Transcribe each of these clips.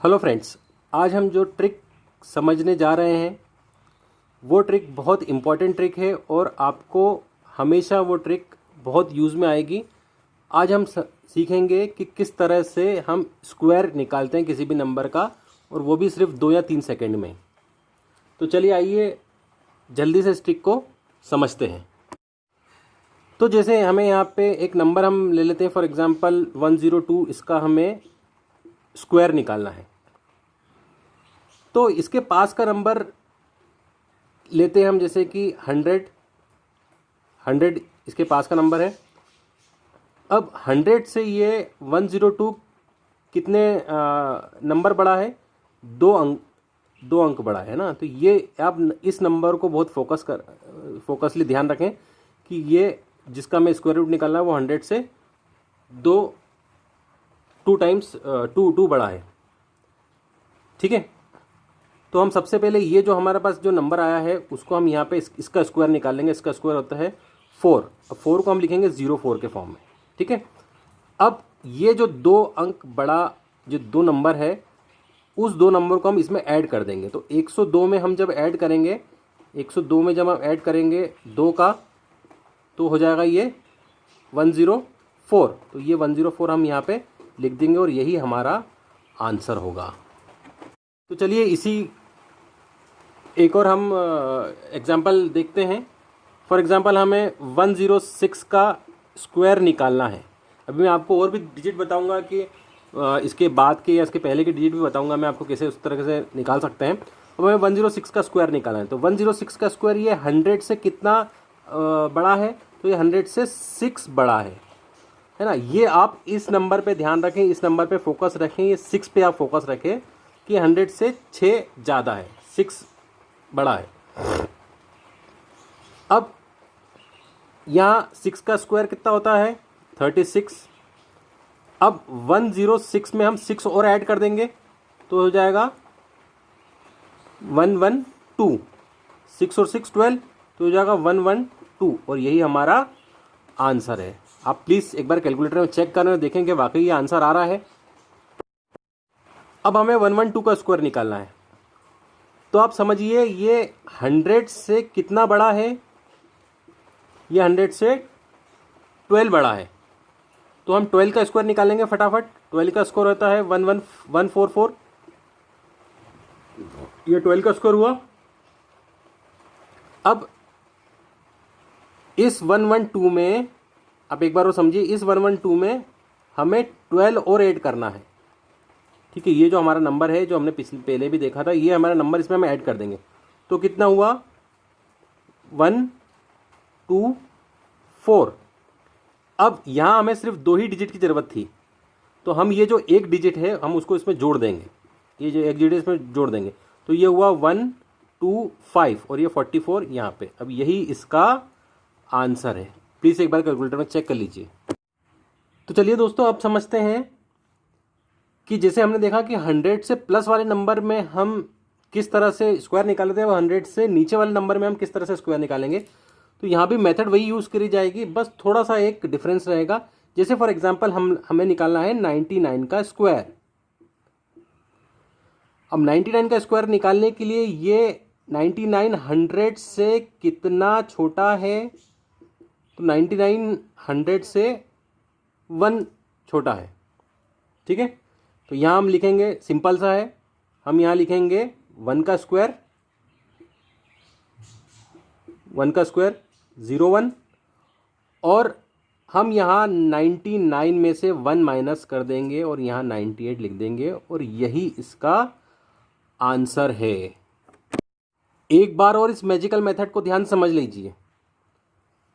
Hello friends, आज हम जो ट्रिक समझने जा रहे हैं वो ट्रिक बहुत इम्पॉर्टेंट ट्रिक है और आपको हमेशा वो ट्रिक बहुत यूज़ में आएगी। आज हम सीखेंगे कि किस तरह से हम स्क्वायर निकालते हैं किसी भी नंबर का, और वो भी सिर्फ 2 या 3 सेकंड में। तो चलिए आइए जल्दी से इस ट्रिक को समझते हैं। तो जैसे हमें यहाँ पे एक नंबर हम ले लेते हैं, फॉर एग्जांपल 102, इसका हमें स्क्वायर निकालना है। तो इसके पास का नंबर लेते हैं हम, जैसे कि 100 इसके पास का नंबर है। अब 100 से ये 102 कितने नंबर बड़ा है? 2 अंक बड़ा है ना। तो ये आप इस नंबर को बहुत फोकसली ध्यान रखें कि ये जिसका मैं स्क्वायर रूट निकालना है वो 100 से 2 टाइम्स 2 बड़ा है। ठीक है, तो हम सबसे पहले ये जो हमारे पास जो नंबर आया है उसको हम यहाँ पे इसका स्क्वायर निकाल लेंगे। इसका स्क्वायर होता है 4। अब 4 को हम लिखेंगे 04 के फॉर्म में। ठीक है, अब ये जो 2 अंक बड़ा जो 2 नंबर है, उस 2 नंबर को हम इसमें ऐड कर देंगे। तो 102 में हम जब ऐड करेंगे, 102 में जब हम ऐड करेंगे 2 का, तो हो जाएगा ये 104। तो ये 104 हम यहाँ पे लिख देंगे और यही हमारा आंसर होगा। तो चलिए इसी एक और हम एग्जाम्पल देखते हैं। फॉर एग्जाम्पल हमें 106 का स्क्वायर निकालना है। अभी मैं आपको और भी डिजिट बताऊंगा कि इसके बाद के या इसके पहले के डिजिट भी बताऊंगा मैं आपको कैसे उस तरह से निकाल सकते हैं। अब हमें 106 का स्क्वायर निकालना है। तो 106 का स्क्वायर ये 100 से कितना बड़ा है? तो ये 100 से 6 बड़ा है ना। ये आप इस नंबर पे ध्यान रखें, इस नंबर पे फोकस रखें, ये 6 पे आप फोकस रखें कि 100 से 6 ज़्यादा है, 6 बड़ा है। अब यहाँ 6 का स्क्वायर कितना होता है? 36। अब 106 में हम 6 और ऐड कर देंगे तो हो जाएगा 112। 6 और 6 12, तो हो जाएगा 112 और यही हमारा आंसर है। आप प्लीज़ एक बार कैलकुलेटर में चेक करना, देखें कि वाकई ये आंसर आ रहा है। अब हमें 112 का स्क्वायर निकालना है। तो आप समझिए ये 100 से कितना बड़ा है? ये 100 से 12 बड़ा है। तो हम 12 का स्क्वायर निकालेंगे फटाफट। 12 का स्क्वायर होता है 11144। ये 12 का स्क्वायर हुआ। अब इस 112 में, आप एक बार वो समझिए, इस 112 में हमें 12 और ऐड करना है। ठीक है, ये जो हमारा नंबर है जो हमने पहले भी देखा था, ये हमारा नंबर इसमें हम ऐड कर देंगे। तो कितना हुआ? 124। अब यहाँ हमें सिर्फ 2 ही डिजिट की ज़रूरत थी, तो हम ये जो एक डिजिट है हम उसको इसमें जोड़ देंगे। ये जो एक डिजिट इसमें जोड़ देंगे तो ये हुआ 125 और ये 44 यहाँ पे। अब यही इसका आंसर है। प्लीज़ एक बार कैलकुलेटर में चेक कर लीजिए। तो चलिए दोस्तों, अब समझते हैं कि जैसे हमने देखा कि 100 से प्लस वाले नंबर में हम किस तरह से स्क्वायर निकालते हैं, वो 100 से नीचे वाले नंबर में हम किस तरह से स्क्वायर निकालेंगे। तो यहाँ भी मेथड वही यूज़ करी जाएगी, बस थोड़ा सा एक डिफरेंस रहेगा। जैसे फॉर एग्जांपल हमें निकालना है 99 का स्क्वायर। अब 99 का स्क्वायर निकालने के लिए ये 99 100 से कितना छोटा है? तो 99 100 से 1 छोटा है। ठीक है, तो यहाँ हम लिखेंगे, सिंपल सा है, हम यहाँ लिखेंगे 1 का स्क्वायर 01, और हम यहाँ 99 में से 1 माइनस कर देंगे और यहाँ 98 लिख देंगे और यही इसका आंसर है। एक बार और इस मैजिकल मेथड को ध्यान समझ लीजिए,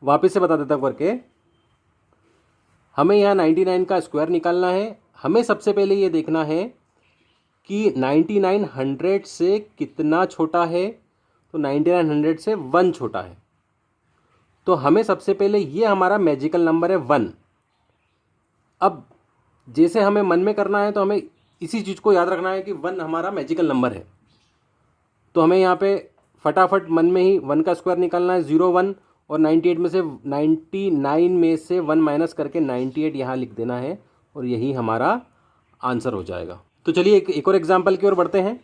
वापस से बता देता हूँ करके। हमें यहाँ 99 का स्क्वायर निकालना है। हमें सबसे पहले ये देखना है कि 99 100 से कितना छोटा है। तो 99 100 से 1 छोटा है। तो हमें सबसे पहले ये हमारा मैजिकल नंबर है 1। अब जैसे हमें मन में करना है तो हमें इसी चीज़ को याद रखना है कि 1 हमारा मैजिकल नंबर है। तो हमें यहाँ पे फटाफट मन में ही 1 का स्क्वायर निकालना है, 01, और 99 में से 1 माइनस करके 98 यहाँ लिख देना है और यही हमारा आंसर हो जाएगा। तो चलिए एक और एग्जाम्पल की ओर बढ़ते हैं।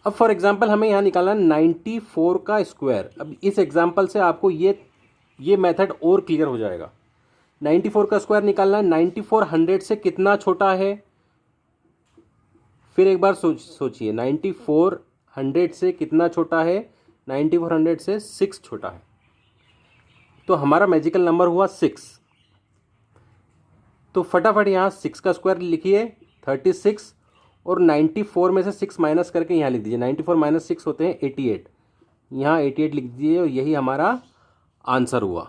अब फॉर एग्जाम्पल हमें यहाँ निकालना 94 का स्क्वायर। अब इस एग्जाम्पल से आपको ये मेथड और क्लियर हो जाएगा। 94 का स्क्वायर निकालना है। 94 100 से कितना छोटा है? फिर एक बार सोचिए 94 100 से कितना छोटा है? 94 100 से 6 छोटा है। तो हमारा मैजिकल नंबर हुआ 6। तो फटाफट यहाँ 6 का स्क्वायर लिखिए 36, और 94 में से 6 माइनस करके यहाँ लिख दीजिए। 94 माइनस 6 होते हैं 88। यहाँ 88 लिख दीजिए और यही हमारा आंसर हुआ।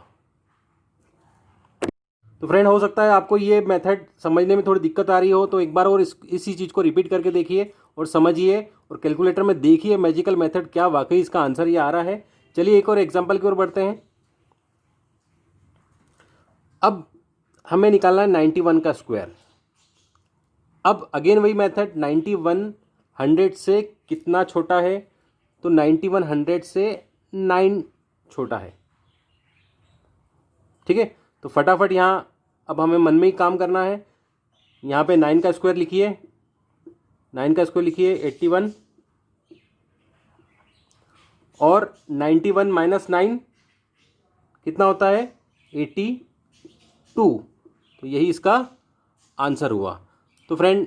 तो फ्रेंड, हो सकता है आपको ये मेथड समझने में थोड़ी दिक्कत आ रही हो, तो एक बार और इसी चीज़ को रिपीट करके देखिए और समझिए, और कैलकुलेटर में देखिए मैजिकल मेथड क्या वाकई इसका आंसर ये आ रहा है। चलिए एक और एग्जाम्पल की ओर बढ़ते हैं। अब हमें निकालना है 91 का स्क्वायर। अब अगेन वही मेथड, 91 100 से कितना छोटा है? तो 91 100 से 9 छोटा है। ठीक है, तो फटाफट यहाँ अब हमें मन में ही काम करना है। यहाँ पे 9 का स्क्वायर लिखिए, 9 का स्क्वायर लिखिए 81, और 91 माइनस 9 कितना होता है? 82। तो यही इसका आंसर हुआ। तो फ्रेंड,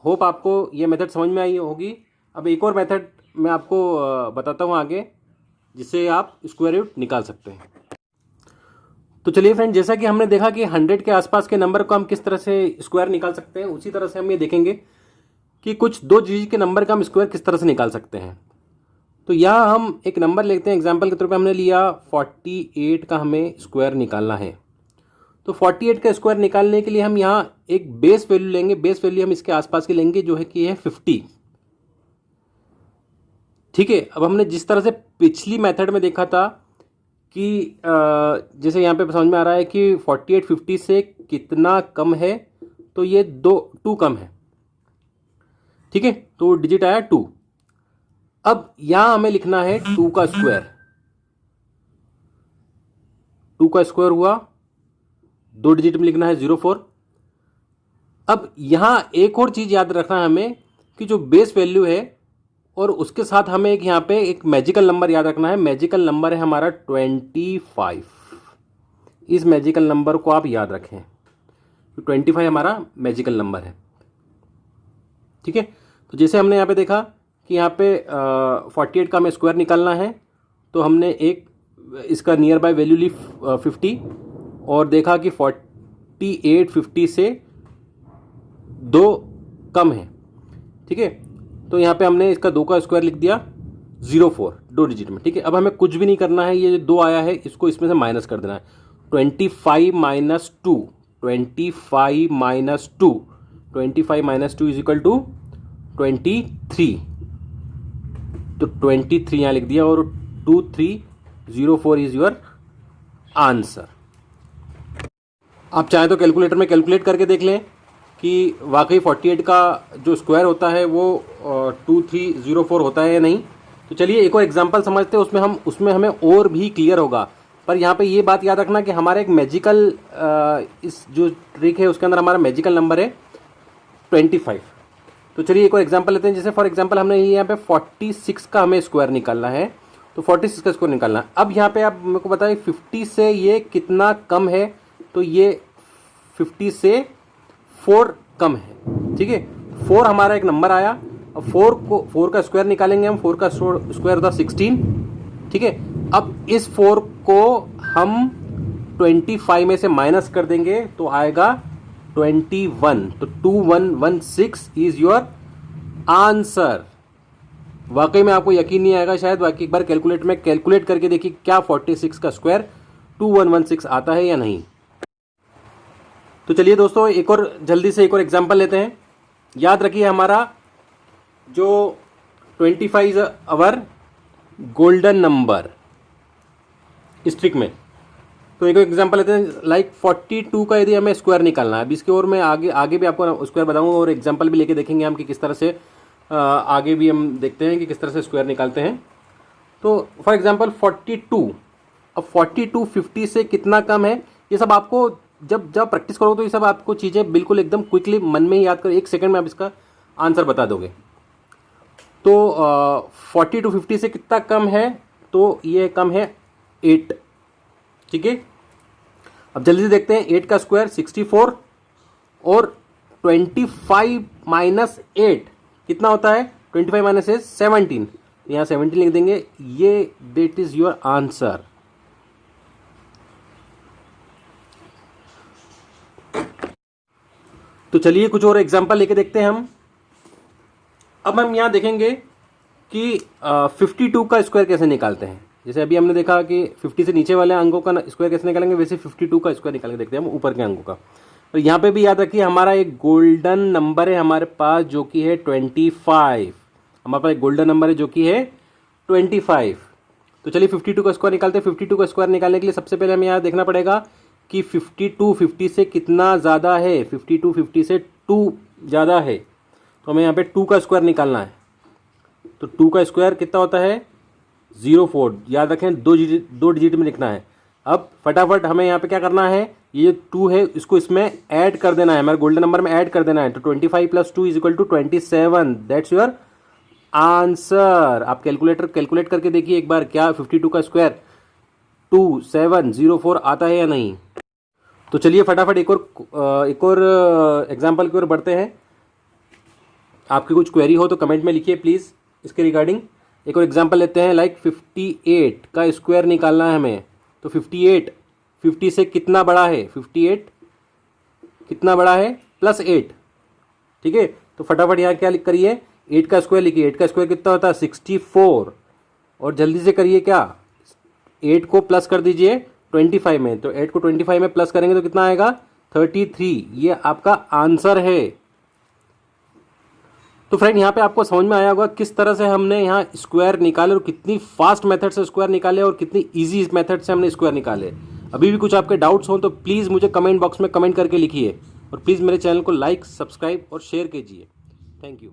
होप आपको ये मेथड समझ में आई होगी। अब एक और मेथड मैं आपको बताता हूँ आगे, जिससे आप स्क्वायर रूट निकाल सकते हैं। तो चलिए फ्रेंड, जैसा कि हमने देखा कि 100 के आसपास के नंबर को हम किस तरह से स्क्वायर निकाल सकते हैं, उसी तरह से हम ये देखेंगे कि कुछ 2 डिजिट के नंबर का हम स्क्वायर किस तरह से निकाल सकते हैं। तो यहाँ हम एक नंबर लेते हैं। एग्जाम्पल के तौर पे हमने लिया 48 का हमें स्क्वायर निकालना है। तो 48 का स्क्वायर निकालने के लिए हम यहाँ एक बेस वैल्यू लेंगे। बेस वैल्यू हम इसके आसपास की लेंगे, जो है कि है 50। ठीक है, अब हमने जिस तरह से पिछली मेथड में देखा था कि जैसे यहाँ पे समझ में आ रहा है कि 48 50 से कितना कम है, तो ये 2 कम है। ठीक है, तो डिजिट आया 2। अब यहां हमें लिखना है 2 का स्क्वायर। 2 का स्क्वायर हुआ, 2 डिजिट में लिखना है 04। अब यहां एक और चीज याद रखना है हमें कि जो बेस वैल्यू है और उसके साथ हमें एक यहाँ पे एक मैजिकल नंबर याद रखना है। मैजिकल नंबर है हमारा 25। इस मैजिकल नंबर को आप याद रखें, 25 हमारा मैजिकल नंबर है। ठीक है, तो जैसे हमने यहाँ पे देखा कि यहाँ पे 48 का हमें स्क्वायर निकालना है, तो हमने एक इसका नियर बाय वैल्यू ली 50 और देखा कि 48 50 से 2 कम है। ठीक है, तो यहाँ पे हमने इसका 2 का स्क्वायर लिख दिया 04, 2 डिजिट में। ठीक है, अब हमें कुछ भी नहीं करना है। ये जो 2 आया है इसको इसमें से माइनस कर देना है। 25 minus 2, 25 minus 2, 25 minus 2 is equal to 23। तो 23 यहाँ लिख दिया और 2304 इज योर आंसर। आप चाहें तो कैलकुलेटर में कैलकुलेट करके देख लें कि वाकई 48 का जो स्क्वायर होता है वो 2304 होता है या नहीं। तो चलिए एक और एग्जांपल समझते हैं, उसमें हमें और भी क्लियर होगा। पर यहाँ पे ये बात याद रखना कि हमारा एक मैजिकल इस जो ट्रिक है उसके अंदर हमारा मैजिकल नंबर है 25। तो चलिए एक और एग्जांपल लेते हैं। जैसे फॉर एग्जांपल हमने यहाँ पे 46 का हमें स्क्वायर निकालना है, तो 46 का स्क्वायर निकालना है। अब यहाँ पे आप मेरे को बताइए 50 से ये कितना कम है? तो ये 50 से 4 कम है। ठीक है, 4 हमारा एक नंबर आया। अब 4 का स्क्वायर निकालेंगे हम। 4 का स्क्वायर होता 16। ठीक है, अब इस 4 को हम 25 में से माइनस कर देंगे तो आएगा 21। तो 2116 इज योर आंसर। वाकई में आपको यकीन नहीं आएगा शायद, बाकी एक बार कैलकुलेटर में कैलकुलेट करके देखिए क्या 46 का स्क्वायर 2116 आता है या नहीं। तो चलिए दोस्तों एक और जल्दी से एक और एग्जांपल लेते हैं। याद रखिए हमारा जो 25 इज अवर गोल्डन नंबर इस ट्रिक में। तो एक एग्जांपल लेते हैं, लाइक 42 का यदि हमें स्क्वायर निकालना है। अब इसकी ओर मैं आगे भी आपको स्क्वायर बताऊंगा और एग्जांपल भी लेके देखेंगे हम कि किस तरह से आगे भी हम देखते हैं कि किस तरह से स्क्वायर निकालते हैं। तो फॉर एग्जांपल 42, अब 42 50 से कितना कम है, ये सब आपको जब जब प्रैक्टिस करोगे तो ये सब आपको चीज़ें बिल्कुल एकदम क्विकली मन में ही याद करो, 1 सेकंड में आप इसका आंसर बता दोगे। तो 40 to 50 से कितना कम है, तो ये कम है 8। ठीक है, अब जल्दी से देखते हैं 8 का स्क्वायर 64 और 25 माइनस 8 कितना होता है, 25 माइनस 8 17, यहाँ 17 लिख देंगे, ये दैट इज योर आंसर। तो चलिए कुछ और एग्जांपल लेके देखते हैं हम। अब हम यहाँ देखेंगे कि 52 का स्क्वायर कैसे निकालते हैं। जैसे अभी हमने देखा कि 50 से नीचे वाले अंकों का स्क्वायर कैसे निकालेंगे, वैसे 52 का स्क्वायर निकाल के देखते हैं हम ऊपर के अंकों का। तो यहाँ पे भी याद रखिए हमारा एक गोल्डन नंबर है हमारे पास जो कि है 25। हमारे पास एक गोल्डन नंबर है जो कि है 25। तो चलिए 52 का स्क्वायर निकालते हैं। 52 का स्क्वायर निकालने के लिए सबसे पहले हमें यहाँ देखना पड़ेगा कि 52 50 से कितना ज़्यादा है। 52 50 से 2 ज़्यादा है, तो हमें यहाँ पे 2 का स्क्वायर निकालना है। तो 2 का स्क्वायर कितना होता है 04, याद रखें 2 डिजिट में लिखना है। अब फटाफट हमें यहाँ पे क्या करना है, ये जो 2 है इसको इसमें ऐड कर देना है, हमारे गोल्डन नंबर में ऐड कर देना है। तो 25 + 2 = 27, दैट्स योर आंसर। आप कैलकुलेट करके देखिए एक बार, क्या 52 का स्क्वायर 2704 आता है या नहीं। तो चलिए फटाफट एक और एग्जाम्पल की ओर बढ़ते हैं। आपकी कुछ क्वेरी हो तो कमेंट में लिखिए प्लीज़ इसके रिगार्डिंग। एक और एग्जाम्पल लेते हैं, लाइक 58 का स्क्वायर निकालना है हमें। तो 58 50 से कितना बड़ा है, 58 कितना बड़ा है +8। ठीक है, तो फटाफट यहाँ क्या करिए, 8 का स्क्वायर लिखिए। 8 का स्क्वायर कितना होता है 64, और जल्दी से करिए क्या, 8 को प्लस कर दीजिए 25 में। तो 8 को 25 में प्लस करेंगे तो कितना आएगा 33, ये आपका आंसर है। तो फ्रेंड यहाँ पे आपको समझ में आया होगा किस तरह से हमने यहाँ स्क्वायर निकाले और कितनी फास्ट मेथड से स्क्वायर निकाले और कितनी इजी मेथड से हमने स्क्वायर निकाले। अभी भी कुछ आपके डाउट्स हो तो प्लीज़ मुझे कमेंट बॉक्स में कमेंट करके लिखिए, और प्लीज़ मेरे चैनल को लाइक, सब्सक्राइब और शेयर कीजिए। Thank you.